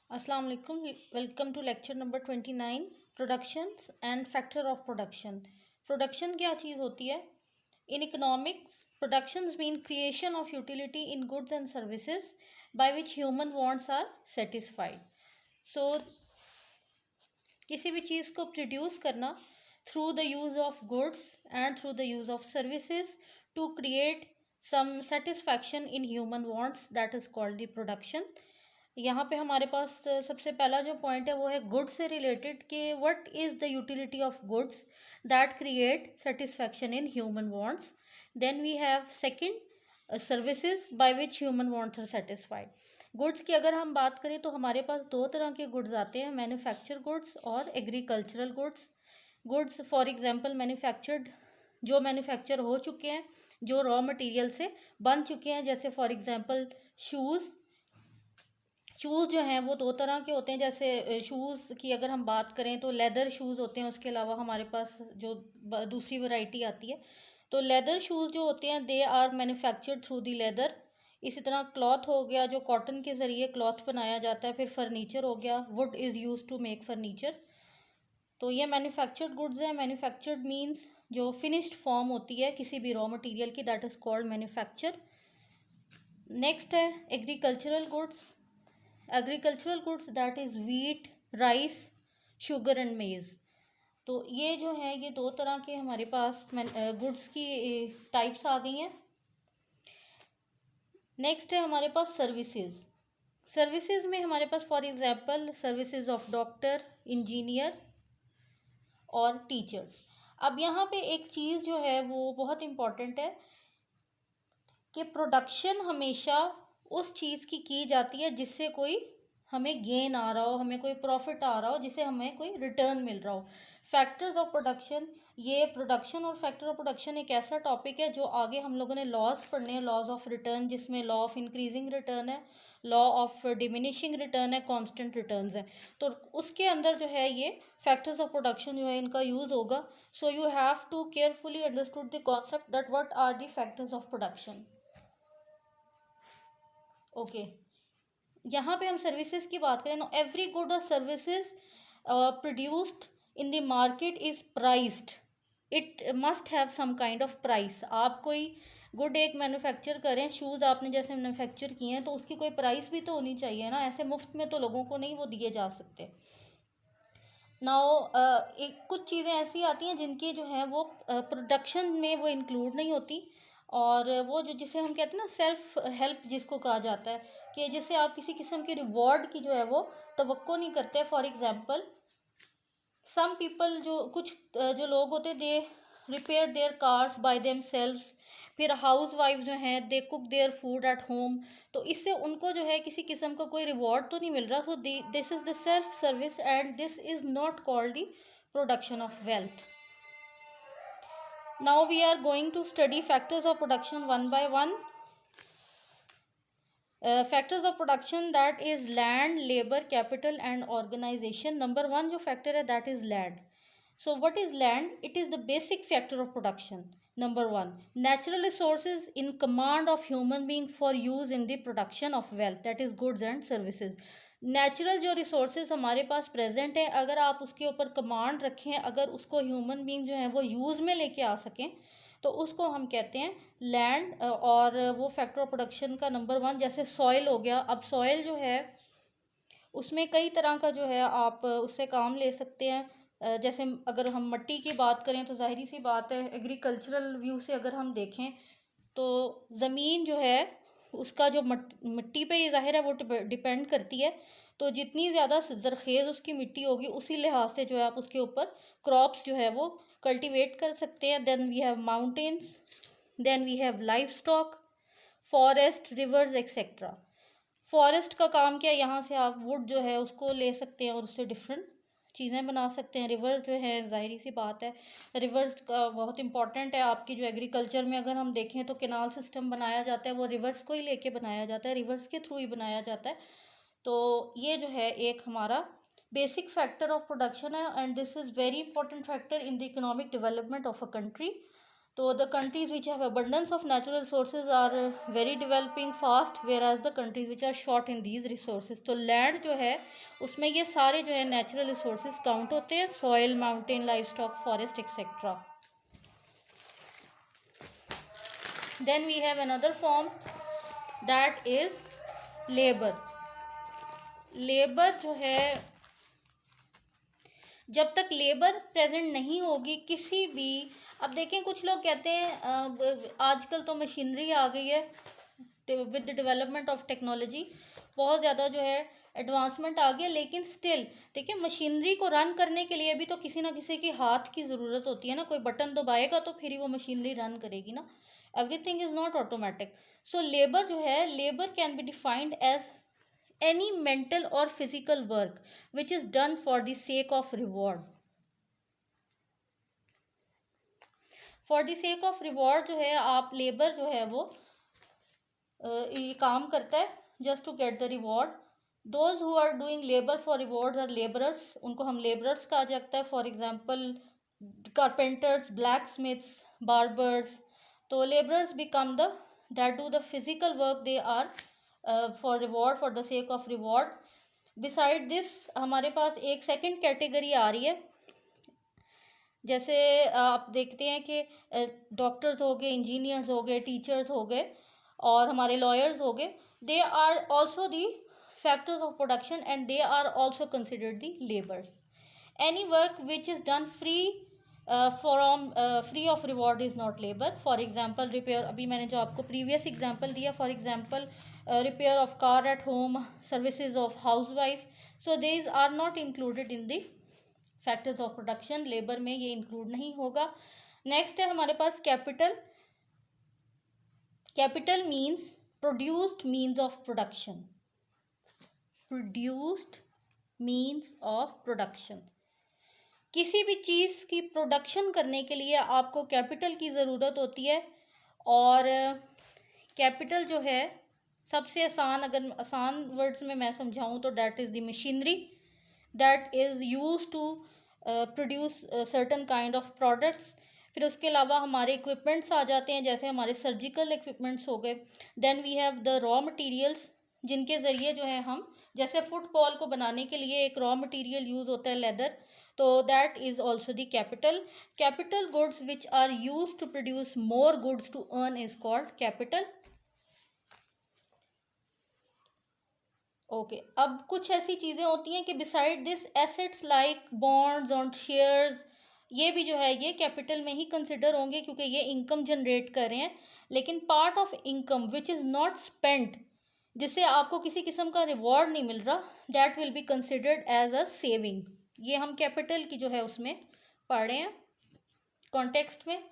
अस्सलाम वालेकुम। Welcome to lecture number 29, productions and factor of production. Production क्या चीज़ होती है? In economics, productions mean creation of utility in goods and services by which human wants are satisfied. So किसी भी चीज़ को प्रोड्यूस करना through the use of goods and through the use of services to create some satisfaction in human wants, that is called the production. यहाँ पे हमारे पास सबसे पहला जो पॉइंट है वो है गुड्स से रिलेटेड कि what is the utility of goods that create satisfaction in human wants. Then we have second services by which human wants are satisfied. Goods की अगर हम बात करें तो हमारे पास दो तरह के गुड्स आते हैं, मैन्युफैक्चर गुड्स और agricultural goods. Goods for example manufactured, जो मैन्युफैक्चर हो चुके हैं, जो रॉ मटेरियल से बन चुके हैं, जैसे फॉर एग्जांपल शूज़। शूज़ जो हैं वो दो तरह के होते हैं। जैसे शूज़ की अगर हम बात करें तो लेदर शूज़ होते हैं, उसके अलावा हमारे पास जो दूसरी वैरायटी आती है। तो लेदर शूज़ जो होते हैं they are manufactured through the leather. इसी तरह क्लॉथ हो गया, जो कॉटन के ज़रिए क्लॉथ बनाया जाता है। फिर फर्नीचर हो गया, wood is use to make furniture. तो ये मैन्युफैक्चर्ड गुड्स हैं। मैन्युफैक्चर्ड मीन्स जो फिनिश्ड फॉर्म होती है किसी भी रॉ मटेरियल की, that is called manufacture. Next है agricultural goods. Agricultural goods that is wheat, rice, sugar and maize. तो ये जो है ये दो तरह के हमारे पास गुड्स की टाइप्स आ गई हैं। नेक्स्ट है हमारे पास सर्विसेज। सर्विसेज में हमारे पास for example services of doctor, engineer और टीचर्स। अब यहाँ पे एक चीज़ जो है वो बहुत इम्पॉर्टेंट है कि प्रोडक्शन हमेशा उस चीज़ की जाती है जिससे कोई हमें गेन आ रहा हो, हमें कोई प्रॉफिट आ रहा हो, जिससे हमें कोई रिटर्न मिल रहा हो। फैक्टर्स ऑफ प्रोडक्शन, ये प्रोडक्शन और फैक्टर ऑफ प्रोडक्शन एक ऐसा टॉपिक है जो आगे हम लोगों ने लॉज पढ़ने हैं, लॉज ऑफ रिटर्न, जिसमें लॉ ऑफ इंक्रीजिंग रिटर्न है, लॉ ऑफ डिमिनिशिंग रिटर्न है, कांस्टेंट रिटर्न्स है। तो उसके अंदर जो है ये फैक्टर्स ऑफ प्रोडक्शन जो है इनका यूज़ होगा। So you have to carefully understood the concept that what are the factors of production. Okay, यहाँ पे हम सर्विसेज की बात करें ना, एवरी गुड और services produced in the market is priced. It must have some kind of price. आप कोई गुड एक मैन्युफैक्चर करें, शूज़ आपने जैसे मैन्युफैक्चर किए हैं, तो उसकी कोई प्राइस भी तो होनी चाहिए ना। ऐसे मुफ्त में तो लोगों को नहीं वो दिए जा सकते। नाउ एक कुछ चीज़ें ऐसी आती हैं जिनकी जो है वो प्रोडक्शन में वो इंक्लूड नहीं होती, और वो जो जिसे हम कहते हैं ना सेल्फ हेल्प जिसको कहा जाता है, कि जिससे आप किसी किस्म के रिवॉर्ड की जो है वो तवक्को नहीं करते। फॉर एग्जांपल सम पीपल, जो कुछ जो लोग होते हैं, they repair their cars by themselves. फिर हाउस वाइफ जो हैं they cook their food at home. तो इससे उनको जो है किसी किस्म का कोई रिवॉर्ड तो नहीं मिल रहा। So this is the self service and this is not called the production of wealth. Now we are going to study factors of production one by one. Factors of production that is land, labour, capital and organisation. Number one जो factor है that is land. So what is land? It is the basic factor of production. Number one, natural resources in command of human being for use in the production of wealth, that is goods and services. Natural जो resources हमारे पास present हैं, अगर आप उसके ऊपर command रखें, अगर उसको ह्यूमन बींग जो है वो यूज़ में लेके आ सकें, तो उसको हम कहते हैं लैंड। और वो फैक्टर ऑफ प्रोडक्शन का नंबर वन। जैसे सॉइल हो गया। अब सॉइल जो है उसमें कई तरह का जो है आप उससे काम ले सकते हैं। जैसे अगर हम मिट्टी की बात करें तो ज़ाहिरी सी बात है, एग्रीकल्चरल व्यू से अगर हम देखें तो ज़मीन जो है उसका जो मिट्टी पे ही ज़ाहिर है वो डिपेंड करती है। तो जितनी ज़्यादा ज़रख़ेज़ उसकी मिट्टी होगी, उसी लिहाज से जो है आप उसके ऊपर क्रॉप्स जो है वो कल्टीवेट कर सकते हैं। Then we have mountains, then we have life stock, forest, rivers etcetera. Forest का काम क्या है, यहाँ से आप वुड जो है उसको ले सकते हैं और उससे डिफरेंट चीज़ें बना सकते हैं। रिवर्स जो है ज़ाहिरी सी बात है, रिवर्स का बहुत इंपॉर्टेंट है। आपकी जो एग्रीकल्चर में अगर हम देखें तो केनाल सिस्टम बनाया जाता है, वो रिवर्स को ही लेके बनाया जाता है, रिवर्स के थ्रू ही बनाया जाता है। तो ये जो है एक हमारा बेसिक फैक्टर ऑफ प्रोडक्शन है, and this is very important factor in the economic development of a country. तो the countries which have abundance of natural resources are very developing fast, whereas the countries which are short in these resources. तो land जो है उसमें ये सारे जो है natural resources count होते हैं, soil, mountain, life stock, forest etcetera. Then we have another form that is labour. Labour जो है, जब तक लेबर प्रेजेंट नहीं होगी किसी भी, अब देखें कुछ लोग कहते हैं आजकल तो मशीनरी आ गई है with the development of technology, बहुत ज़्यादा जो है एडवांसमेंट आ गया, लेकिन स्टिल देखिए मशीनरी को रन करने के लिए भी तो किसी ना किसी के हाथ की ज़रूरत होती है ना, कोई बटन दबाएगा तो फिर ही वो मशीनरी रन करेगी ना. Everything is not automatic. So labour जो है, labour can be defined as any mental or physical work which is done for the sake of reward. for the sake of reward जो है, आप labour जो है वो ये काम करता है just to get the reward. those who are doing labor for rewards are laborers, उनको हम laborers कहा जाता है. for example carpenters, blacksmiths, barbers. तो laborers become the that do the physical work, they are for reward, for the sake of reward. beside this हमारे पास एक second category आ रही है, जैसे आप देखते हैं कि डॉक्टर्स हो गए, इंजीनियर्स हो गए, टीचर्स हो गए और हमारे लॉयर्स हो गए. They are also the factors of production and they are also considered the labours. Any work which is done free free of reward is not labour. For example repair, अभी मैंने जो आपको प्रीवियस एग्जाम्पल दिया, for example repair of car at home, services of housewife. so these are not included in the factors of production. labor में ये include नहीं होगा. next है हमारे पास capital. capital means produced means of production. produced means of production. किसी भी चीज़ की production करने के लिए आपको कैपिटल की ज़रूरत होती है, और कैपिटल जो है सबसे आसान, अगर आसान वर्ड्स में मैं समझाऊँ तो that is the machinery that is use to produce certain kind of products. फिर उसके अलावा हमारे इक्विपमेंट्स आ जाते हैं, जैसे हमारे सर्जिकल इक्विपमेंट्स हो गए. Then we have the raw materials, जिनके ज़रिए जो है हम, जैसे फुटबॉल को बनाने के लिए एक रॉ मटेरियल यूज़ होता है लेदर, तो that is also the capital. Capital goods which are use to produce more goods to earn is called capital. Okay अब कुछ ऐसी चीज़ें होती हैं कि beside this assets like bonds और शेयर्स, ये भी जो है ये कैपिटल में ही कंसिडर होंगे क्योंकि ये इनकम जनरेट कर रहे हैं. लेकिन part of income which is not spent, जिससे आपको किसी किस्म का रिवॉर्ड नहीं मिल रहा, that will be considered as a saving. ये हम कैपिटल की जो है उसमें पढ़ रहे हैं कॉन्टेक्स्ट में.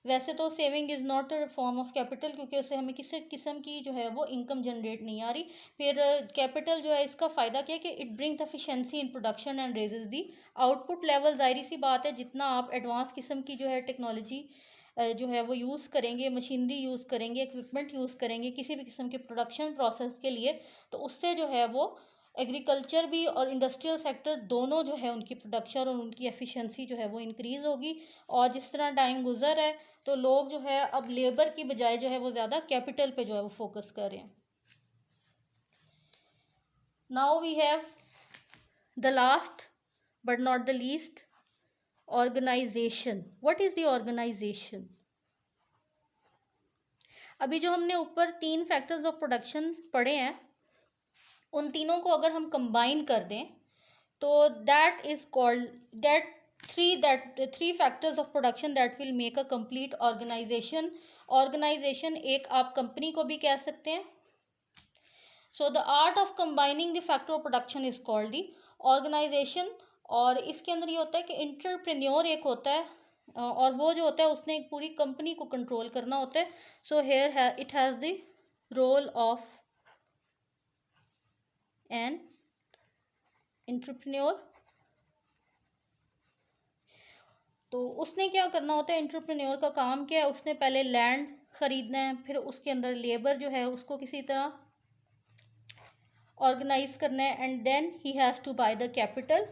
वैसे तो saving is not a form of capital, क्योंकि उससे हमें किसी किस्म की जो है वो इनकम जनरेट नहीं आ रही. फिर कैपिटल जो है इसका फ़ायदा क्या है कि it brings efficiency in production and raises the output level. ज़ाहिर सी बात है, जितना आप एडवांस किस्म की जो है टेक्नोलॉजी जो है वो यूज़ करेंगे, मशीनरी यूज़ करेंगे, इक्विपमेंट यूज़ करेंगे किसी भी किस्म के प्रोडक्शन प्रोसेस के लिए, तो उससे जो है वो एग्रीकल्चर भी और इंडस्ट्रियल सेक्टर दोनों जो है उनकी प्रोडक्शन और उनकी एफिशिएंसी जो है वो इंक्रीज़ होगी. और जिस तरह टाइम गुजर है तो लोग जो है अब लेबर की बजाय जो है वो ज़्यादा कैपिटल पे जो है वो फोकस कर रहे हैं. Now we have the last but not the least, organisation. What is the organisation? अभी जो हमने ऊपर 3 फैक्टर्स ऑफ प्रोडक्शन पढ़े हैं, उन तीनों को अगर हम कंबाइन कर दें तो that is called that three factors of production that will make a complete organisation. Organisation एक आप कंपनी को भी कह सकते हैं. So the art of combining the factor of production is called the organisation. और इसके अंदर ये होता है कि इंटरप्रेन्योर एक होता है, और वो जो होता है उसने एक पूरी कंपनी को कंट्रोल करना होता है. So here it has the role of an entrepreneur. तो उसने क्या करना होता है, एंटरप्रेन्योर का काम क्या है, उसने पहले लैंड ख़रीदना है, फिर उसके अंदर लेबर जो है उसको किसी तरह ऑर्गेनाइज करना है, and then he has to buy the capital.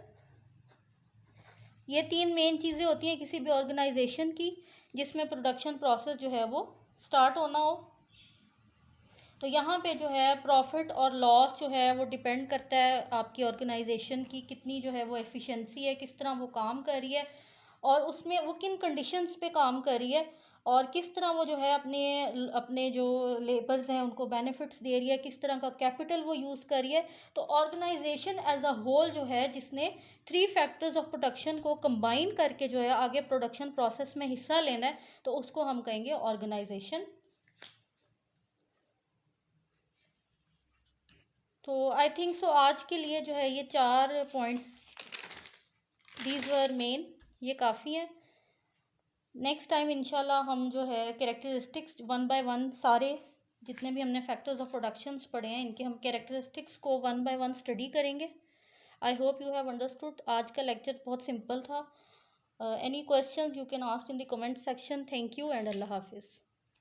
ये 3 मेन चीज़ें होती हैं किसी भी ऑर्गेनाइजेशन की. जिसमें प्रोडक्शन प्रोसेस जो है वो स्टार्ट होना हो। तो यहाँ पे जो है प्रॉफिट और लॉस जो है वो डिपेंड करता है आपकी ऑर्गेनाइजेशन की कितनी जो है वो एफिशिएंसी है, किस तरह वो काम कर रही है और उसमें वो किन कंडीशंस पे काम कर रही है और किस तरह वो जो है अपने अपने जो लेबर्स हैं उनको बेनिफिट्स दे रही है, किस तरह का कैपिटल वो यूज़ कर रही है। तो ऑर्गेनाइजेशन एज अ होल जो है जिसने 3 फैक्टर्स ऑफ प्रोडक्शन को कंबाइन करके जो है आगे प्रोडक्शन प्रोसेस में हिस्सा लेना है, तो उसको हम कहेंगे ऑर्गेनाइजेशन। तो आई थिंक सो आज के लिए जो है ये 4 पॉइंट्स दीज वर मेन, ये काफ़ी हैं। नेक्स्ट टाइम इंशाल्लाह हम जो है कैरेक्टरिस्टिक्स वन बाय वन सारे जितने भी हमने फैक्टर्स ऑफ प्रोडक्शंस पढ़े हैं इनके हम कैरेक्टरिस्टिक्स को वन बाय वन स्टडी करेंगे। I hope you have understood. आज का लेक्चर बहुत सिंपल था। Any questions you can ask in the comment section. Thank you and अल्लाह हाफिज़।